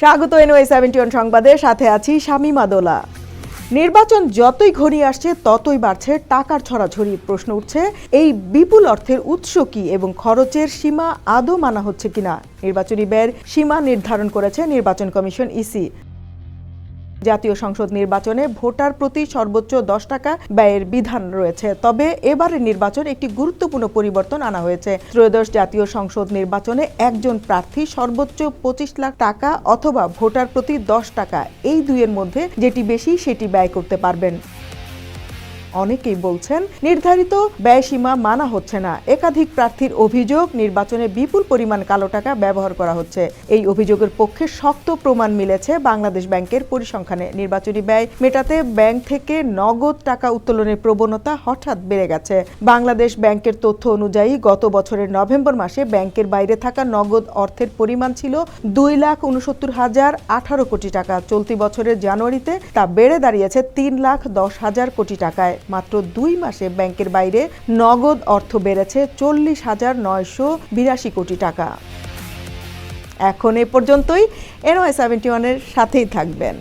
স্বাগত NY 71 সংবাদে, সাথে আছি শামীমা দোলা। নির্বাচন যতই ঘনিয়ে আসছে ততই বাড়ছে টাকার ছড়াছড়ি। প্রশ্ন উঠছে, এই বিপুল অর্থের উৎস কি এবং খরচের সীমা আদৌ মানা হচ্ছে কিনা। নির্বাচনী ব্যয়ের সীমা নির্ধারণ করেছে নির্বাচন কমিশন ইসি। জাতীয় সংসদ নির্বাচনে ভোটার প্রতি সর্বোচ্চ 10 টাকা ব্যয়ের বিধান রয়েছে। তবে এবারের নির্বাচন একটি গুরুত্বপূর্ণ পরিবর্তন আনা হয়েছে। ত্রয়োদশ জাতীয় সংসদ নির্বাচনে একজন প্রার্থী সর্বোচ্চ 25 লাখ টাকা অথবা ভোটার প্রতি 10 টাকা, এই দুইয়ের মধ্যে যেটি বেশি সেটি ব্যয় করতে পারবেন। অনেকেই বলছেন নির্ধারিত ব্যয়সীমা মানা হচ্ছে না। একাধিক প্রার্থীর অভিযোগ, নির্বাচনে বিপুল পরিমাণ কালো টাকা ব্যবহার করা হচ্ছে। এই অভিযোগের পক্ষে শক্ত প্রমাণ মিলেছে বাংলাদেশ ব্যাংকের পরিসংখ্যানে। নির্বাচনী ব্যয় মেটাতে ব্যাংক থেকে নগদ টাকা উত্তোলনের প্রবণতা হঠাৎ বেড়ে গেছে। বাংলাদেশ ব্যাংকের তথ্য অনুযায়ী গত বছরের নভেম্বর মাসে ব্যাংকের বাইরে থাকা নগদ অর্থের পরিমাণ ছিল 2,69,018 কোটি টাকা। চলতি বছরের জানুয়ারিতে তা বেড়ে দাঁড়িয়েছে 3,10,000 কোটি টাকায়। মাত্র 2 মাসে ব্যাংকের বাইরে নগদ অর্থ বেড়েছে 40,982 কোটি টাকা। এখন এ পর্যন্তই। NY 71 এর সাথেই থাকবেন।